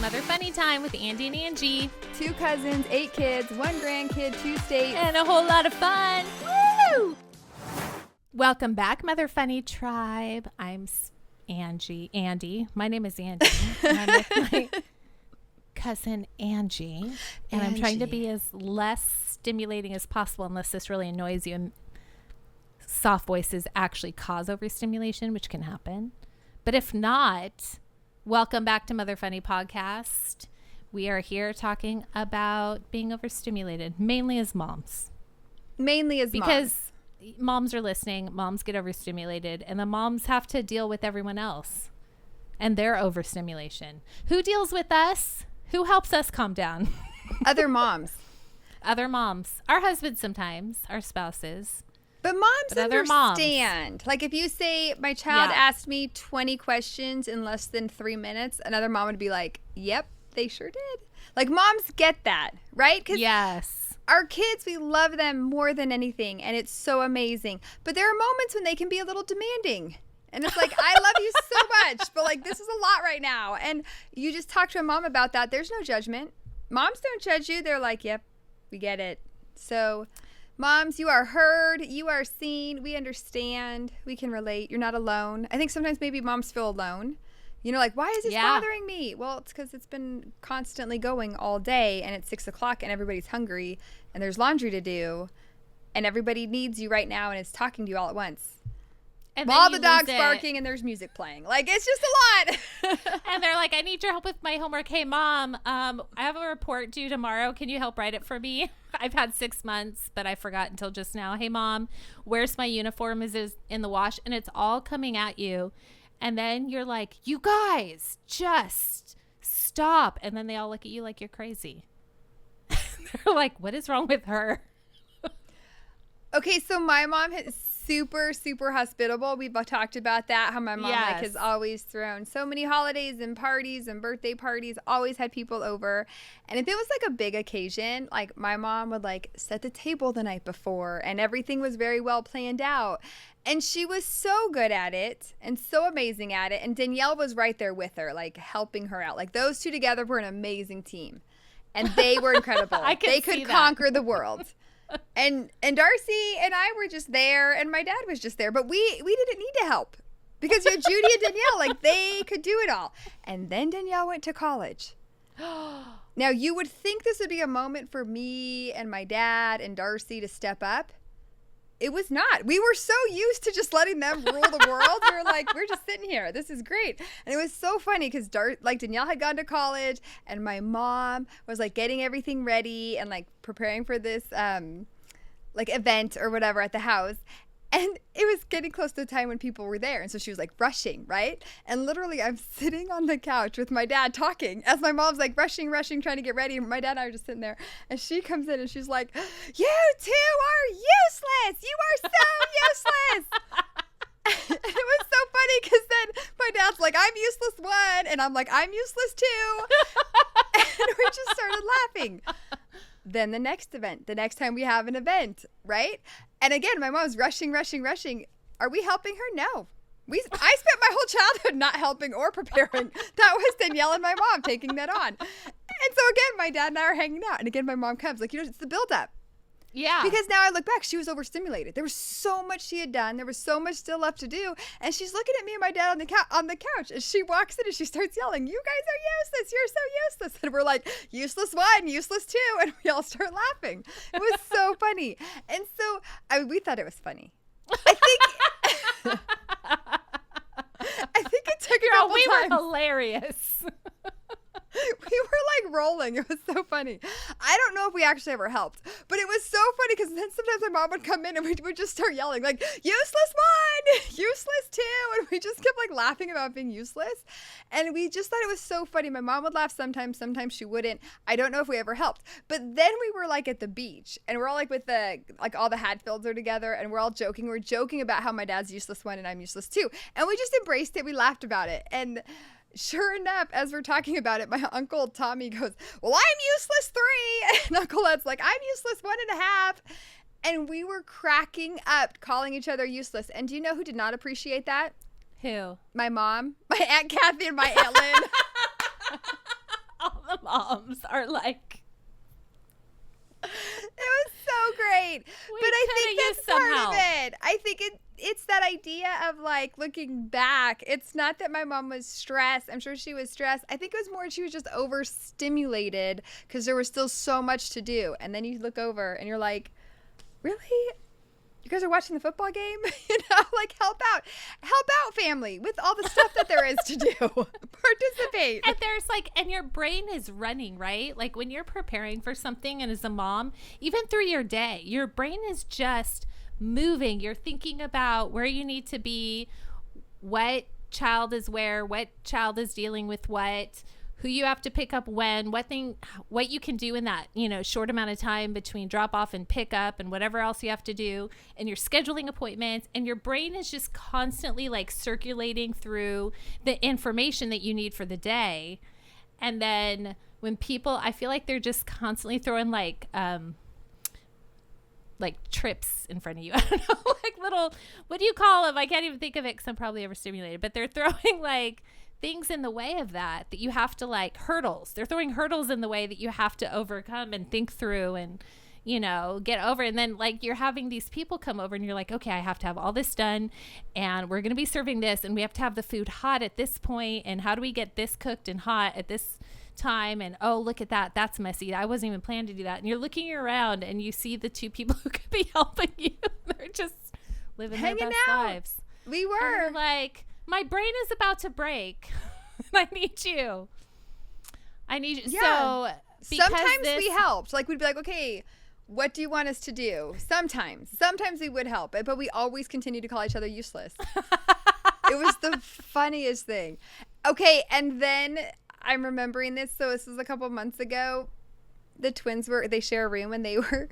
Mother Funny Time with Andie and Angie. 2 cousins, 8 kids, 1 grandkid, 2 states. And a whole lot of fun. Woo! Welcome back, Mother Funny Tribe. I'm Andie. My name is Andie. And I'm with my cousin Angie. And I'm trying to be as less stimulating as possible unless this really annoys you. And soft voices actually cause overstimulation, which can happen. But if not, welcome back to Mother Funny Podcast. We are here talking about being overstimulated, mainly as moms. Because moms are listening, moms get overstimulated, and the moms have to deal with everyone else and their overstimulation. Who deals with us? Who helps us calm down? Other moms. Other moms. Our husbands sometimes, our spouses. But moms understand. Moms. Like if you say, my child asked me 20 questions in less than 3 minutes, another mom would be like, yep, they sure did. Like moms get that, right? Yes. Our kids, we love them more than anything, and it's so amazing. But there are moments when they can be a little demanding. And it's like, I love you so much, but like this is a lot right now. And you just talk to a mom about that. There's no judgment. Moms don't judge you. They're like, yep, we get it. So moms, you are heard, you are seen, we understand, we can relate, you're not alone. I think sometimes maybe moms feel alone. You know, like, why is this bothering me? Well, it's because it's been constantly going all day and it's 6 o'clock and everybody's hungry and there's laundry to do and everybody needs you right now and is talking to you all at once. And while the dog's barking and there's music playing. Like, it's just a lot. And they're like, I need your help with my homework. Hey, Mom, I have a report due tomorrow. Can you help write it for me? I've had 6 months, but I forgot until just now. Hey, Mom, where's my uniform? Is it in the wash? And it's all coming at you. And then you're like, you guys, just stop. And then they all look at you like you're crazy. They're like, what is wrong with her? Okay, so my mom is super hospitable. We've talked about that, how my mom like has always thrown so many holidays and parties and birthday parties, always had people over. And if it was like a big occasion, like my mom would like set the table the night before and everything was very well planned out. And she was so good at it and so amazing at it. And Danielle was right there with her, like helping her out. Like those two together were an amazing team. And they were incredible. They could conquer the world. And Darcy and I were just there, and my dad was just there, but we didn't need to help because you had Judy and Danielle, like they could do it all. And then Danielle went to college. Now you would think this would be a moment for me and my dad and Darcy to step up. It was not. We were so used to just letting them rule the world. We were like, we're just sitting here. This is great. And it was so funny because Danielle had gone to college and my mom was like getting everything ready and like preparing for this like event or whatever at the house. And it was getting close to the time when people were there. And so she was like rushing, right? And literally I'm sitting on the couch with my dad talking as my mom's like rushing, trying to get ready. And my dad and I are just sitting there. And she comes in and she's like, you two are useless. You are so useless. And it was so funny because then my dad's like, I'm useless one. And I'm like, I'm useless too. And we just started laughing. Then the next event, the next time we have an event, right? And again, my mom's rushing. Are we helping her? No. I spent my whole childhood not helping or preparing. That was Danielle and my mom taking that on. And so again, my dad and I are hanging out. And again, my mom comes like, it's the buildup. Yeah. Because now I look back, she was overstimulated. There was so much she had done. There was so much still left to do. And she's looking at me and my dad on the couch. And she walks in and she starts yelling, you guys are useless. You're so useless. And we're like, useless one, useless two. And we all start laughing. It was so funny. And so we thought it was funny. I think it took a couple times. We were hilarious. We were like rolling. It was so funny. I don't know if we actually ever helped, but it was so funny because then sometimes my mom would come in and we would just start yelling like, useless one, useless two. And we just kept like laughing about being useless. And we just thought it was so funny. My mom would laugh sometimes she wouldn't. I don't know if we ever helped. But then we were like at the beach and we're all like with all the Hatfields are together and we're all joking. We're joking about how my dad's useless one and I'm useless two. And we just embraced it. We laughed about it. And sure enough, as we're talking about it, my Uncle Tommy goes, well, I'm useless 3. And Uncle Ed's like, I'm useless 1.5. And we were cracking up, calling each other useless. And do you know who did not appreciate that? Who? My mom, my Aunt Kathy, and my Aunt Lynn. moms are like. It was so great. But I think that's part of it. I think it's that idea of like looking back. It's not that my mom was stressed. I'm sure she was stressed. I think it was more she was just overstimulated because there was still so much to do. And then you look over and you're like, really? You guys are watching the football game? Like help out family with all the stuff that there is to do. Participate. And there's like, and your brain is running, right? Like when you're preparing for something and as a mom, even through your day, your brain is just moving. You're thinking about where you need to be, what child is where, what child is dealing with what, who you have to pick up when, what you can do in that, short amount of time between drop off and pick up and whatever else you have to do. And you're scheduling appointments and your brain is just constantly like circulating through the information that you need for the day. And then when people, I feel like they're just constantly throwing like trips in front of you. I don't know, like little, what do you call them? I can't even think of it because I'm probably overstimulated, but they're throwing like things in the way of that you have to like hurdles. They're throwing hurdles in the way that you have to overcome and think through and, get over. And then like you're having these people come over and you're like, okay, I have to have all this done and we're going to be serving this and we have to have the food hot at this point. And how do we get this cooked and hot at this time? And oh, look at that. That's messy. I wasn't even planning to do that. And you're looking around and you see the two people who could be helping you. They're just living their best lives. We were. And like, my brain is about to break. I need you. Yeah. So sometimes we helped. Like we'd be like, okay, what do you want us to do? Sometimes we would help, but we always continue to call each other useless. It was the funniest thing. Okay. And then I'm remembering this. So this was a couple months ago. The twins they share a room and they were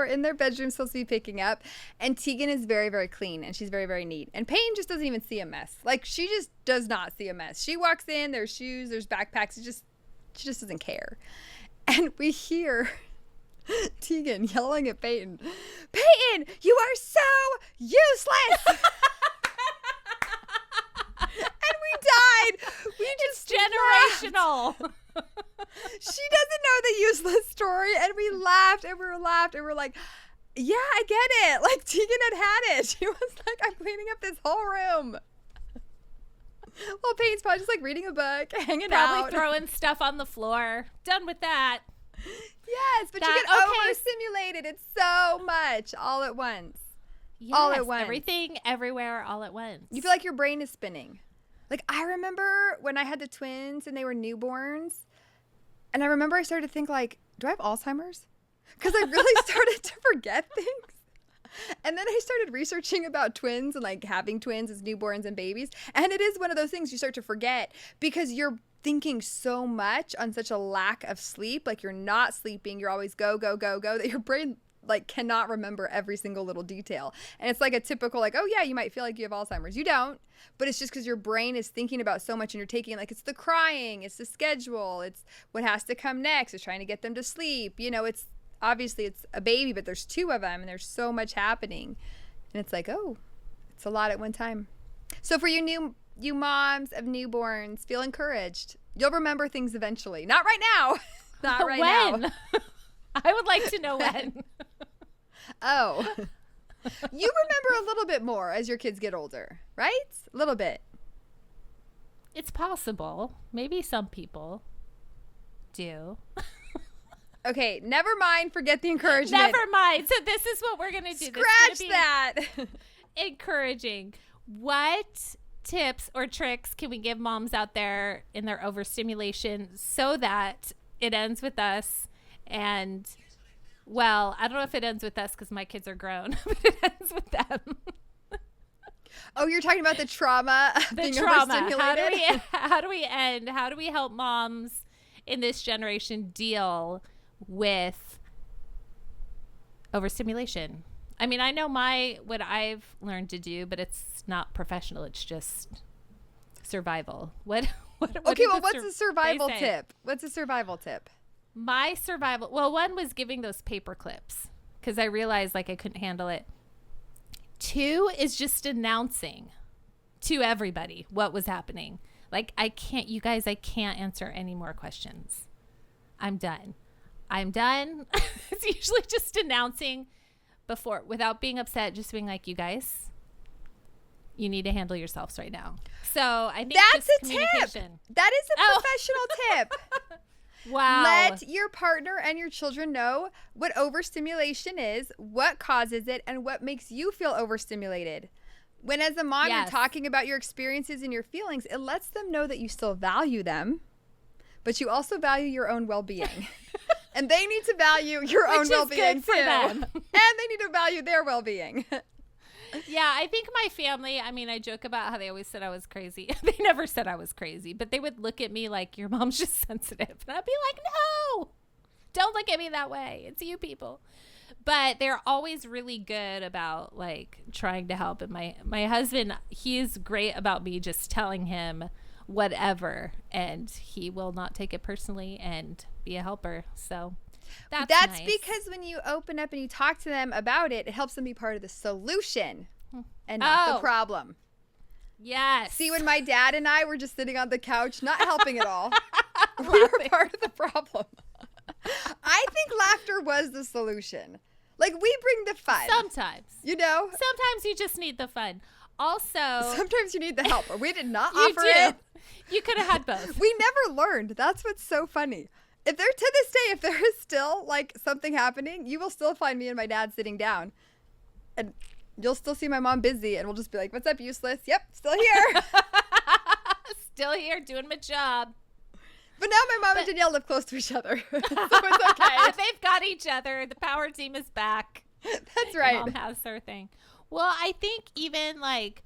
in their bedroom supposed to be picking up, and Tegan is very, very clean and she's very, very neat, and Payne just doesn't even see a mess. Like she just does not see a mess. She walks in, there's shoes, there's backpacks, she just doesn't care. And we hear Tegan yelling at Peyton, you are so useless. And we died. It's generational. She doesn't know the useless story, and we laughed and we were like, yeah, I get it. Like Tegan had it. She was like, I'm cleaning up this whole room. Well, Peyton's probably just like reading a book, hanging out. Probably throwing stuff on the floor. Done with that. Yes, but you get overstimulated. It's so much all at once. Yes, all at once. Everything, everywhere, all at once. You feel like your brain is spinning. Like I remember when I had the twins and they were newborns, and I remember I started to think like, do I have Alzheimer's? Because I really started to forget things. And then I started researching about twins and like having twins as newborns and babies. And it is one of those things you start to forget because you're thinking so much on such a lack of sleep. Like you're not sleeping. You're always go, go, go, go, that your brain like cannot remember every single little detail. And it's like a typical like, oh yeah, you might feel like you have Alzheimer's. You don't, but it's just because your brain is thinking about so much and you're taking like, it's the crying, it's the schedule, it's what has to come next, it's trying to get them to sleep. It's obviously it's a baby, but there's two of them and there's so much happening. And it's like, oh, it's a lot at one time. So for you moms of newborns, feel encouraged. You'll remember things eventually. Not right now. Not right now. I would like to know when. Oh. You remember a little bit more as your kids get older, right? A little bit. It's possible. Maybe some people do. Okay, never mind. Forget the encouragement. Never mind. So this is what we're going to do. Scratch that. Encouraging. What tips or tricks can we give moms out there in their overstimulation so that it ends with us? And, well, I don't know if it ends with us because my kids are grown, but it ends with them. Oh, you're talking about the trauma of being overstimulated? How do we help moms in this generation deal with overstimulation? I mean, I know what I've learned to do, but it's not professional. It's just survival. What's a survival tip? What's a survival tip? My survival, well, one was giving those paper clips because I realized like I couldn't handle it. 2 is just announcing to everybody what was happening. Like, I can't, you guys, I can't answer any more questions. I'm done. It's usually just announcing before, without being upset, just being like, you guys, you need to handle yourselves right now. So I think that's a tip. That is a professional tip. Wow. Let your partner and your children know what overstimulation is, what causes it, and what makes you feel overstimulated. When as a mom, you're talking about your experiences and your feelings, it lets them know that you still value them, but you also value your own well-being. And they need to value your own well-being too. And they need to value their well-being. Yeah, I think my family, I mean, I joke about how they always said I was crazy. They never said I was crazy, but they would look at me like, your mom's just sensitive. And I'd be like, no, don't look at me that way. It's you people. But they're always really good about like trying to help. And my husband, he is great about me just telling him whatever, and he will not take it personally and be a helper. So that's nice. Because when you open up and you talk to them about it, it helps them be part of the solution and not the problem. Yes. See, when my dad and I were just sitting on the couch, not helping at all, we were part of the problem. I think laughter was the solution. Like, we bring the fun. Sometimes. You know? Sometimes you just need the fun. Also, sometimes you need the help. We did not offer it. You could have had both. We never learned. That's what's so funny. If there, to this day, if there is still like something happening, you will still find me and my dad sitting down, and you'll still see my mom busy, and we'll just be like, "What's up, useless? Yep, still here." Still here, doing my job. But now my mom and Danielle live close to each other, so it's okay. They've got each other. The power team is back. That's right. Mom has her thing. Well, I think even like,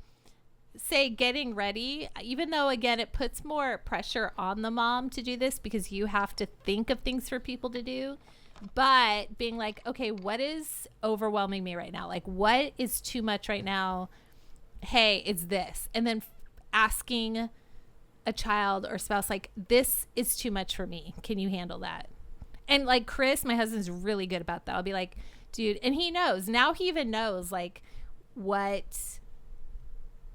say, getting ready, even though, again, it puts more pressure on the mom to do this because you have to think of things for people to do, but being like, okay, what is overwhelming me right now? Like, what is too much right now? Hey, it's this. And then asking a child or spouse, like, this is too much for me. Can you handle that? And like Chris, my husband's really good about that. I'll be like, dude, and he knows. Now he even knows, like, what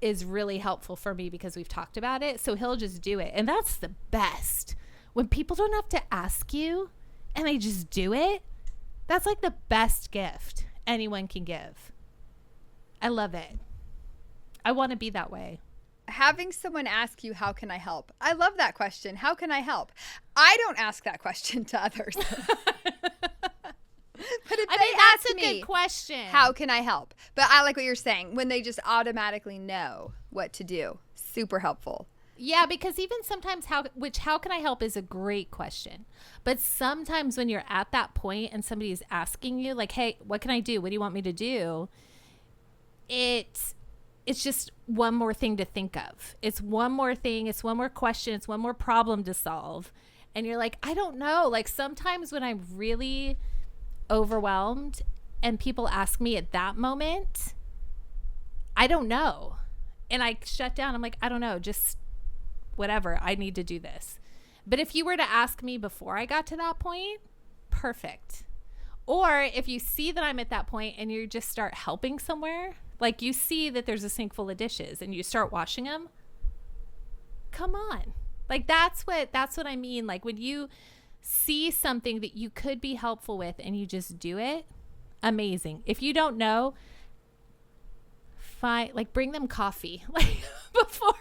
is really helpful for me because we've talked about it. So he'll just do it. And that's the best. When people don't have to ask you and they just do it, that's like the best gift anyone can give. I love it. I want to be that way. Having someone ask you, how can I help? I love that question. How can I help? I don't ask that question to others. But if that's a good question. How can I help? But I like what you're saying. When they just automatically know what to do. Super helpful. Yeah, because even sometimes how can I help is a great question. But sometimes when you're at that point and somebody's asking you, like, hey, what can I do? What do you want me to do? It's just one more thing to think of. It's one more thing. It's one more question. It's one more problem to solve. And you're like, I don't know. Like, sometimes when I'm really overwhelmed and people ask me at that moment, I don't know. And I shut down. I'm like, I don't know. Just whatever. I need to do this. But if you were to ask me before I got to that point, perfect. Or if you see that I'm at that point and you just start helping somewhere, like you see that there's a sink full of dishes and you start washing them, come on. Like that's what I mean. Like when you see something that you could be helpful with and you just do it, amazing. If you don't know, fine, like bring them coffee like before.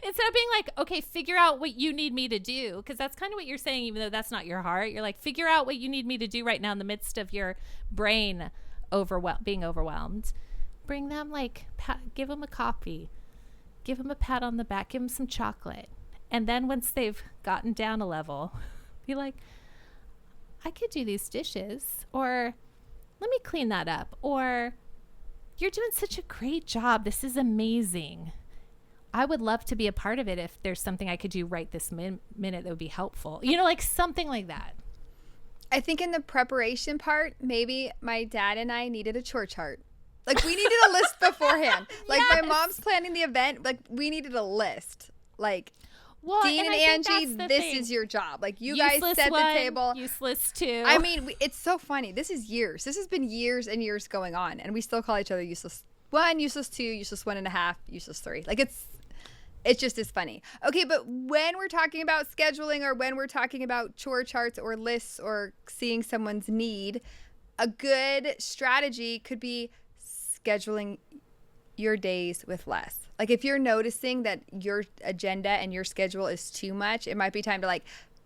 Instead of being like, okay, figure out what you need me to do. Because that's kind of what you're saying, even though that's not your heart. You're like, figure out what you need me to do right now in the midst of your brain being overwhelmed. Bring them like, give them a coffee. Give them a pat on the back. Give them some chocolate. And then once they've gotten down a level, be like, I could do these dishes. Or let me clean that up. Or you're doing such a great job. This is amazing. I would love to be a part of it if there's something I could do right this minute that would be helpful. You know, like something like that. I think in the preparation part, maybe my dad and I needed a chore chart. Like we needed a list beforehand. Like Yes. my mom's planning the event. Like we needed a list. Like Well, Dean and Angie, this thing. is your job. Like you Useless guys set one, the table. Useless two. I mean, it's so funny. This is years. This has been years and years going on. And we still call each other useless 1, useless 2, useless 1.5, useless 3. Like it's It just is funny. Okay, but when we're talking about scheduling or when we're talking about chore charts or lists or seeing someone's need, a good strategy could be scheduling your days with less. Like if you're noticing that your agenda and your schedule is too much, it might be time to like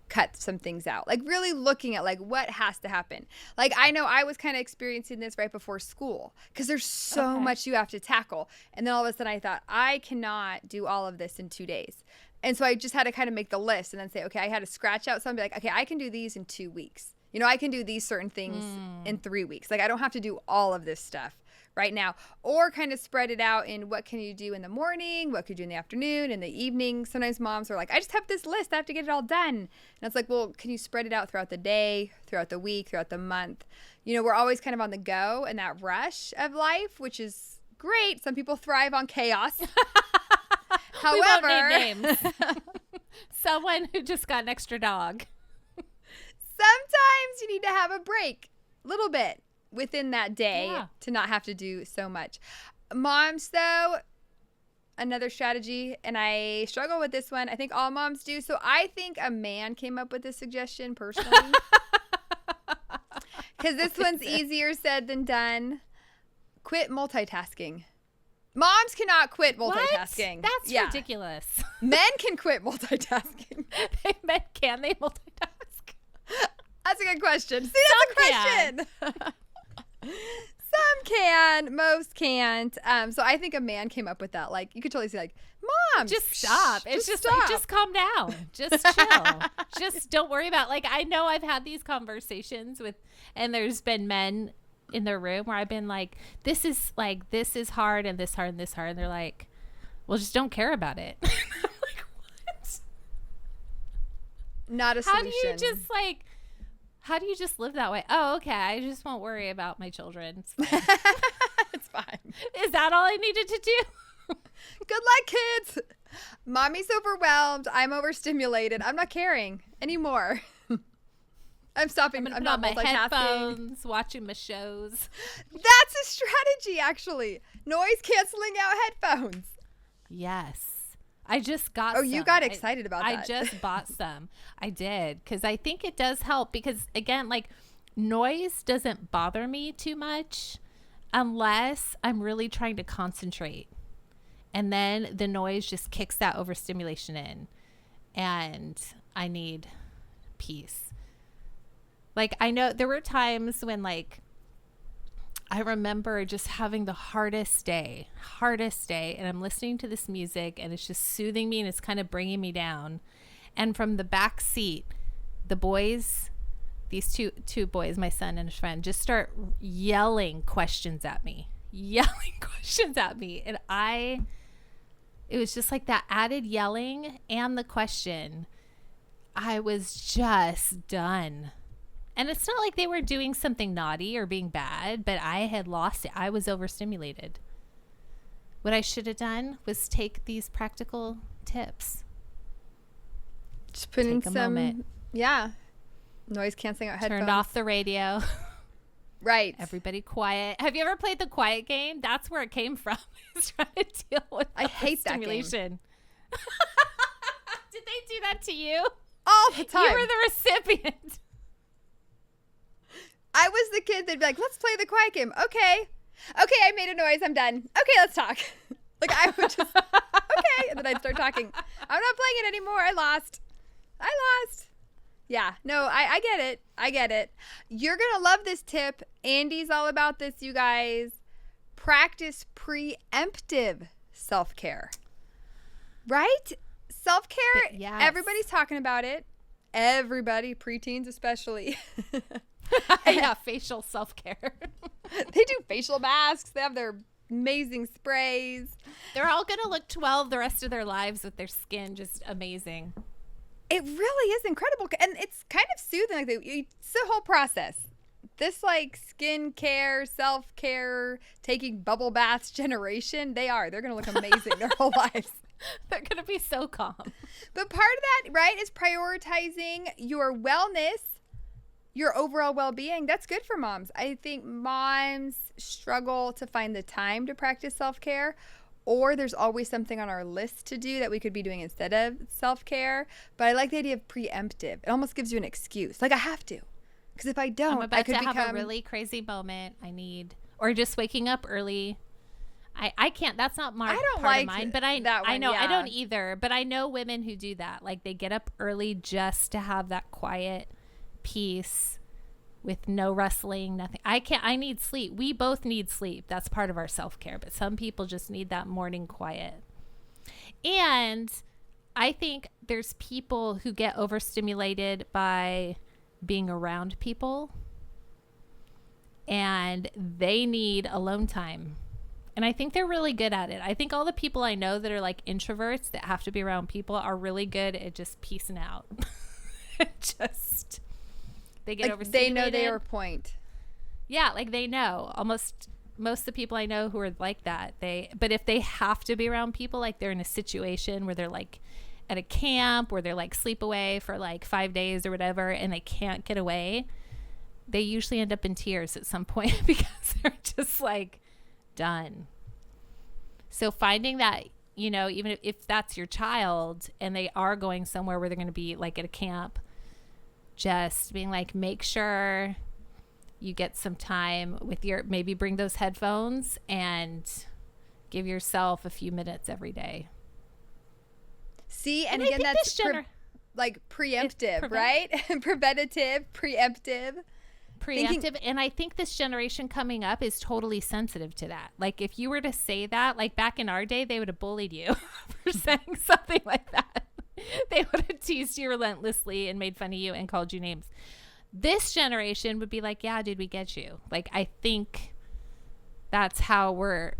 cut some things out. Like really looking at like what has to happen. Like I know I was kind of experiencing this right before school because there's so much you have to tackle. And then all of a sudden I thought I cannot do all of this in 2 days. And so I just had to kind of make the list and then say, okay, I had to scratch out something like, okay, I can do these in 2 weeks. You know, I can do these certain things in 3 weeks. Like I don't have to do all of this stuff right now, or kind of spread it out in what can you do in the morning, what could you do in the afternoon, in the evening. Sometimes moms are like, I just have this list, I have to get it all done. And it's like, well, can you spread it out throughout the day, throughout the week, throughout the month? You know, we're always kind of on the go and that rush of life, which is great. Some people thrive on chaos. However, we won't name names. Someone who just got an extra dog. Sometimes you need to have a break, a little bit within that day to not have to do so much. Moms, though, another strategy, and I struggle with this one. I think all moms do. So I think a man came up with this suggestion personally. Because this one's easier said than done. Quit multitasking. Moms cannot quit multitasking. What? That's ridiculous. Men can quit multitasking. Men can they multitask? That's a good question. See, that's a question. Some can, most can't. So I think a man came up with that. Like you could totally say, like, Mom, just stop. It's just stop. like, just calm down. Just chill. Just don't worry about. Like I know I've had these conversations with, and there's been men in their room where I've been like, this is hard and this hard and this hard, and they're like, well, just don't care about it. I'm like, what? Not a solution. How do you just live that way? Oh, okay. I just won't worry about my children. It's fine. It's fine. Is that all I needed to do? Good luck, kids. Mommy's overwhelmed. I'm overstimulated. I'm not caring anymore. I'm stopping. I'm not multitasking. My multitasking. headphones, watching my shows. That's a strategy, actually. Noise canceling out headphones. Yes. I just got some. some. You got excited about that. I just bought some. I did, because I think it does help, because again, like noise doesn't bother me too much unless I'm really trying to concentrate, and then the noise just kicks that overstimulation in and I need peace. Like I know there were times when like I remember just having the hardest day, and I'm listening to this music and it's just soothing me and it's kind of bringing me down. And from the back seat, the boys, these two boys, my son and his friend, just start yelling questions at me. And it was just like that added yelling and the question. I was just done. And it's not like they were doing something naughty or being bad, but I had lost it. I was overstimulated. What I should have done was take these practical tips. Just put in some moment. Noise canceling out headphones. Turned off the radio. Right. Everybody quiet. Have you ever played the quiet game? That's where it came from. Is trying to deal with I hate that game. Did they do that to you? All the time. You were the recipient. I was the kid that'd be like, let's play the quiet game. Okay, I made a noise. I'm done. Okay, let's talk. Like I would just, okay. And then I'd start talking. I'm not playing it anymore. I lost. Yeah, no, I get it. You're going to love this tip. Andie's all about this, you guys. Practice preemptive self-care. Right? Self-care, yes. Everybody's talking about it. Everybody, preteens especially. Yeah, facial self-care. They do facial masks. They have their amazing sprays. They're all going to look 12 the rest of their lives with their skin just amazing. It really is incredible. And it's kind of soothing. Like it's the whole process. This like skincare, self-care, taking bubble baths generation, they're going to look amazing their whole lives. They're going to be so calm. But part of that, right, is prioritizing your wellness, your overall well-being. That's good for moms. I think moms struggle to find the time to practice self-care, or there's always something on our list to do that we could be doing instead of self-care. But I like the idea of preemptive. It almost gives you an excuse. Like, I have to. Because if I don't, I'm about I could to have a really crazy moment. Or just waking up early. I can't. That's not my part of mine. But I know I don't either. But I know women who do that. Like, they get up early just to have that quiet peace with no rustling, nothing. I need sleep. We both need sleep. That's part of our self-care. But some people just need that morning quiet. And I think there's people who get overstimulated by being around people, and they need alone time. And I think they're really good at it. I think all the people I know that are like introverts that have to be around people are really good at just peacing out. They get overstimulated. They know their point. Yeah, like they know. Most of the people I know who are like that, but if they have to be around people, like they're in a situation where they're like at a camp where they're like sleep away for like 5 days or whatever, and they can't get away, they usually end up in tears at some point because they're just like done. So finding that, even if that's your child and they are going somewhere where they're going to be like at a camp, just being like, make sure you get some time with maybe bring those headphones and give yourself a few minutes every day. See, and again, that's preemptive, right? Preventative, preemptive. And I think this generation coming up is totally sensitive to that. Like, if you were to say that, like back in our day, they would have bullied you for saying something like that. They would have teased you relentlessly and made fun of you and called you names. This generation would be like, yeah, dude, we get you. Like, I think that's how we're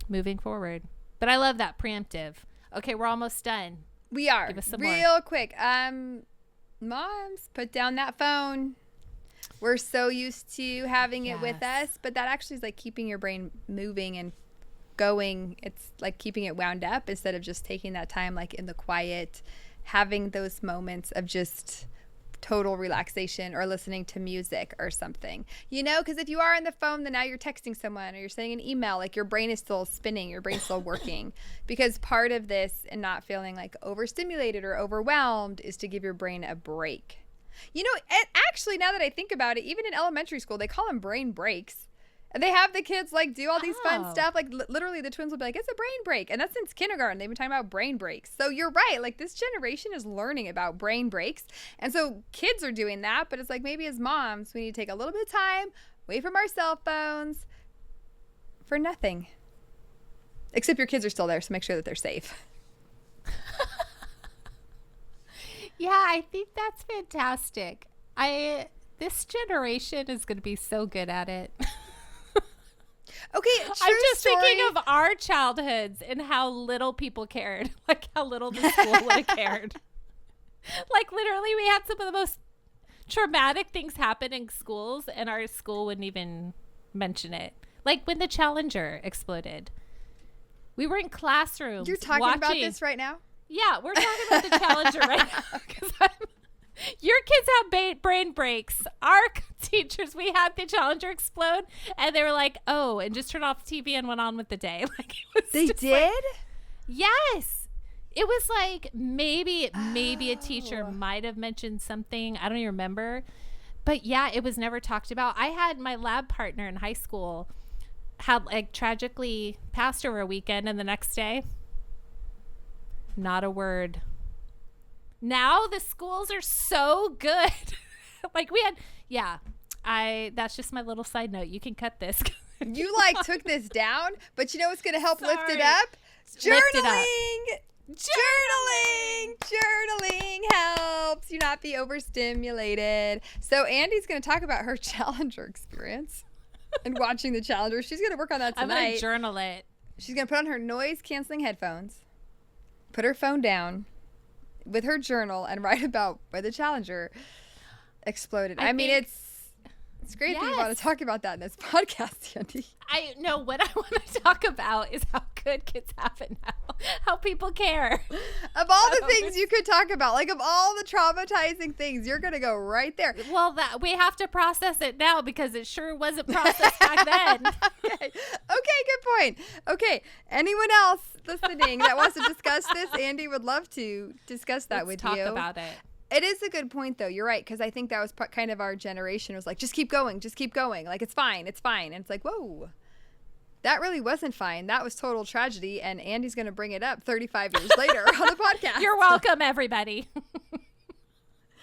moving forward. But I love that preemptive. Okay, we're almost done. We are. Give us some real more. Quick. Moms, put down that phone. We're so used to having it with us, but that actually is like keeping your brain moving and going. It's like keeping it wound up instead of just taking that time like in the quiet, having those moments of just total relaxation or listening to music or something, because if you are on the phone, then now you're texting someone or you're sending an email, like your brain is still spinning, your brain's still working. Because part of this and not feeling like overstimulated or overwhelmed is to give your brain a break. Actually, now that I think about it, even in elementary school, they call them brain breaks. And they have the kids like do all these fun stuff. Like literally the twins will be like, it's a brain break. And that's since kindergarten. They've been talking about brain breaks. So you're right. Like, this generation is learning about brain breaks. And so kids are doing that. But it's like, maybe as moms, we need to take a little bit of time away from our cell phones for nothing. Except your kids are still there. So make sure that they're safe. Yeah, I think that's fantastic. This generation is going to be so good at it. Okay, I'm just thinking of our childhoods and how little people cared, like how little the school would have cared. Like, literally, we had some of the most traumatic things happen in schools, and our school wouldn't even mention it. Like when the Challenger exploded. We were in classrooms. You're talking about this right now? Yeah, we're talking about the Challenger right now. Because your kids have brain breaks. Our teachers, we had the Challenger explode, and they were like, "Oh," and just turned off the TV and went on with the day. Like, it was. They did? Like, yes. It was like maybe a teacher might have mentioned something. I don't even remember. But yeah, it was never talked about. I had my lab partner in high school had like tragically passed over a weekend, and the next day, not a word. Now the schools are so good. Like we had, that's just my little side note. You can cut this. You like took this down, but you know what's going to help lift it up? Journaling. Journaling helps you not be overstimulated. So Andie's going to talk about her Challenger experience and watching the Challenger. She's going to work on that tonight. I'm going to journal it. She's going to put on her noise canceling headphones, put her phone down with her journal, and write about where the Challenger exploded. I mean, it's great that you want to talk about that in this podcast, Andie. I know what I want to talk about is how good kids have it now. How people care. Of Of all the things you could talk about, like of all the traumatizing things, you're going to go right there. Well, we have to process it now because it sure wasn't processed back then. Okay, good point. Okay, anyone else listening that wants to discuss this, Andie would love to discuss that with you. Let's talk about it. It is a good point, though. You're right, because I think that was kind of our generation. It was like, just keep going. Like, it's fine. And it's like, whoa. That really wasn't fine. That was total tragedy, and Andie's going to bring it up 35 years later on the podcast. You're welcome, everybody.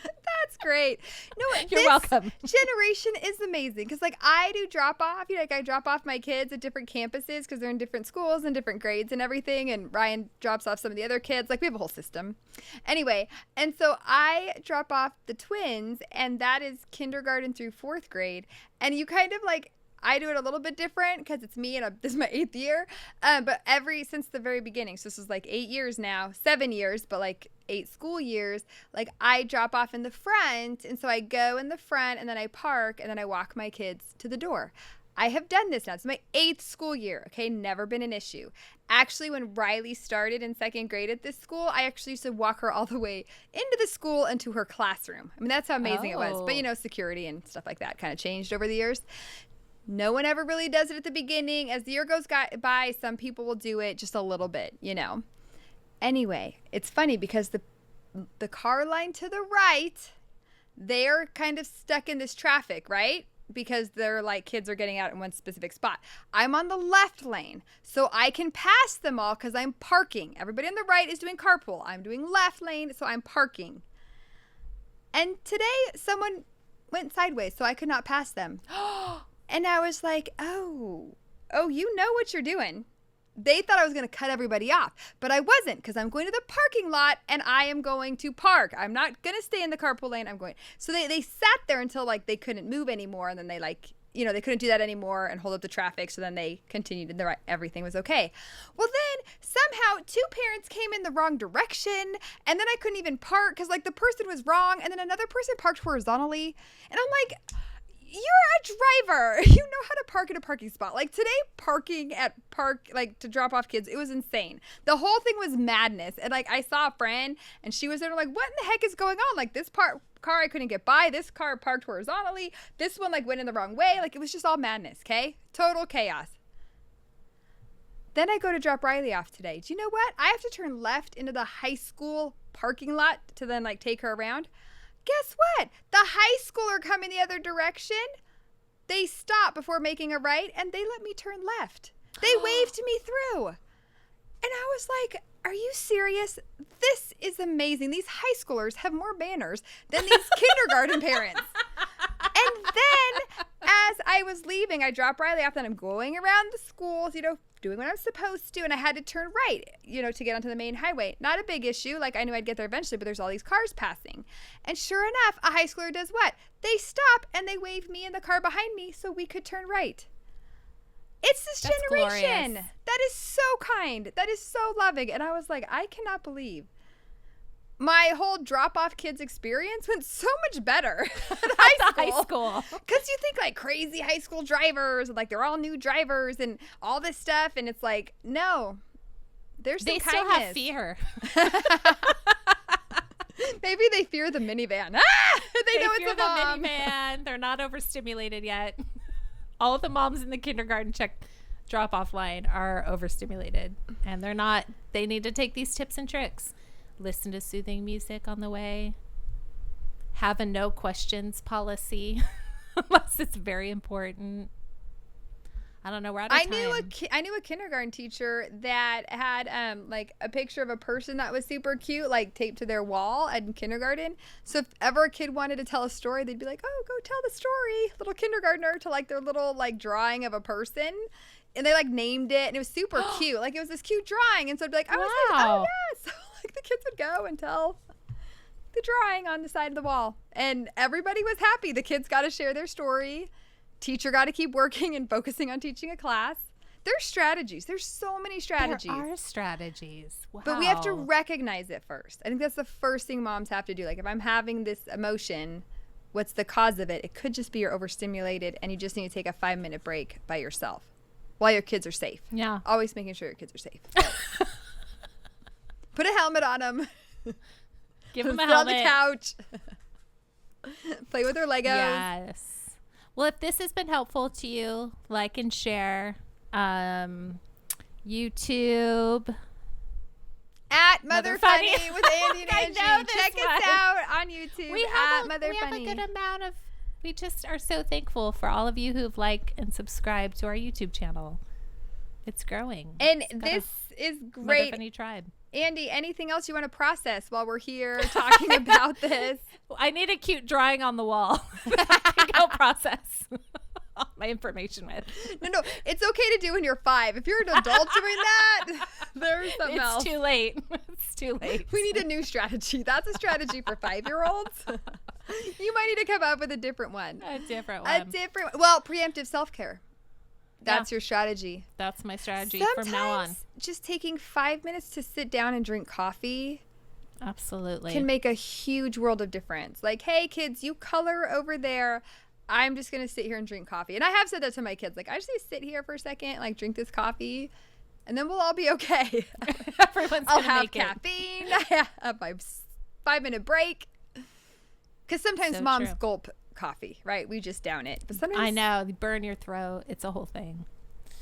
That's great. No, you're welcome. Generation is amazing because, like, I do drop off. I drop off my kids at different campuses because they're in different schools and different grades and everything. And Ryan drops off some of the other kids. Like, we have a whole system. Anyway, and so I drop off the twins, and that is kindergarten through 4th grade. And you kind of like. I do it a little bit different because it's me and this is my 8th year. But since the very beginning, so this is like 8 years now, 7 years, but like 8 school years, like I drop off in the front. And so I go in the front and then I park and then I walk my kids to the door. I have done this now. It's my 8th school year. Okay. Never been an issue. Actually, when Riley started in 2nd grade at this school, I actually used to walk her all the way into the school and to her classroom. I mean, that's how amazing it was. But security and stuff like that kind of changed over the years. No one ever really does it at the beginning. As the year goes by, some people will do it just a little bit, Anyway, it's funny because the car line to the right, they're kind of stuck in this traffic, right? Because they're like kids are getting out in one specific spot. I'm on the left lane, so I can pass them all because I'm parking. Everybody on the right is doing carpool. I'm doing left lane, so I'm parking. And today, someone went sideways, so I could not pass them. And I was like, oh, you know what you're doing. They thought I was going to cut everybody off, but I wasn't because I'm going to the parking lot and I am going to park. I'm not going to stay in the carpool lane. I'm going. So they sat there until like they couldn't move anymore. And then they they couldn't do that anymore and hold up the traffic. So then they continued and everything was okay. Well, then somehow 2 parents came in the wrong direction and then I couldn't even park because like the person was wrong. And then another person parked horizontally. And I'm like, you're a driver. You know how to park in a parking spot. Like today, parking at like to drop off kids, it was insane. The whole thing was madness. And like I saw a friend and she was there like, what in the heck is going on? Like this car I couldn't get by. This car parked horizontally. This one like went in the wrong way. Like it was just all madness. Okay. Total chaos. Then I go to drop Riley off today. Do you know what? I have to turn left into the high school parking lot to then like take her around. Guess what? The high schooler coming the other direction. They stopped before making a right and they let me turn left. They waved me through. And I was like, are you serious? This is amazing. These high schoolers have more manners than these kindergarten parents. And then as I was leaving, I dropped Riley off and I'm going around the schools, doing what I'm supposed to. And I had to turn right, to get onto the main highway. Not a big issue. Like I knew I'd get there eventually, but there's all these cars passing. And sure enough, a high schooler does what? They stop and they wave me in the car behind me so we could turn right. It's this generation. Glorious. That is so kind. That is so loving. And I was like, I cannot believe my whole drop-off kids experience went so much better at high school. Because you think like crazy high school drivers, and like they're all new drivers and all this stuff. And it's like, no, there's some kindness. Still have fear. Maybe they fear the minivan. They know it's a mom. The minivan. They're not overstimulated yet. All of the moms in the kindergarten drop-off line are overstimulated. And they're not. They need to take these tips and tricks. Listen to soothing music on the way. Have a no questions policy unless it's very important. I don't know. We're out of time. I knew a kindergarten teacher that had like a picture of a person that was super cute, like taped to their wall in kindergarten. So if ever a kid wanted to tell a story, they'd be like, "Oh, go tell the story, little kindergartner," to like their little like drawing of a person. And they like named it, and it was super cute. Like it was this cute drawing, and so I'd be like, "I was like, oh yeah." So like the kids would go and tell the drawing on the side of the wall, and everybody was happy. The kids got to share their story. Teacher got to keep working and focusing on teaching a class. There's strategies. There's so many strategies. There are strategies. Wow. But we have to recognize it first. I think that's the first thing moms have to do. Like if I'm having this emotion, what's the cause of it? It could just be you're overstimulated and you just need to take a 5-minute break by yourself while your kids are safe. Yeah. Always making sure your kids are safe. Put a helmet on them. Give them a Sit helmet. on the couch. Play with their Legos. Yes. Well, if this has been helpful to you, like and share. YouTube. At Mother Funny with Andie and Angie. Check one. us out on YouTube. We at have Mother Funny. a good amount of. We just are so thankful for all of you who've liked and subscribed to our YouTube channel. It's growing. And this is great. Mother Funny Tribe. Andie, anything else you want to process while we're here talking about this? I need a cute drawing on the wall that I can go process all my information with. No, it's okay to do when you're 5. If you're an adult doing that, there's something else. It's too late. It's too late. We need a new strategy. That's a strategy for 5-year-olds. You might need to come up with a different one. A different one. Well, preemptive self-care. That's your strategy. That's my strategy Sometimes from now on. Just taking 5 minutes to sit down and drink coffee Absolutely can make a huge world of difference. Like, hey, kids, you color over there. I'm just going to sit here and drink coffee. And I have said that to my kids. Like, I just need to sit here for a second, like, drink this coffee, and then we'll all be okay. Everyone's I'll gonna have make caffeine. I have my 5-minute break. Because sometimes moms gulp coffee, right? We just down it. But sometimes I know, you burn your throat. It's a whole thing.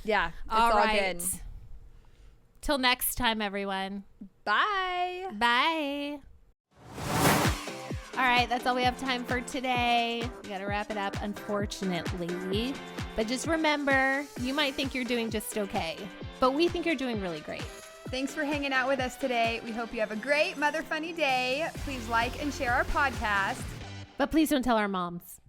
Yeah, it's all right. good. Till next time, everyone. Bye. Bye. All right, that's all we have time for today. We got to wrap it up, unfortunately. But just remember, you might think you're doing just okay, but we think you're doing really great. Thanks for hanging out with us today. We hope you have a great Mother Funny day. Please like and share our podcast. But please don't tell our moms.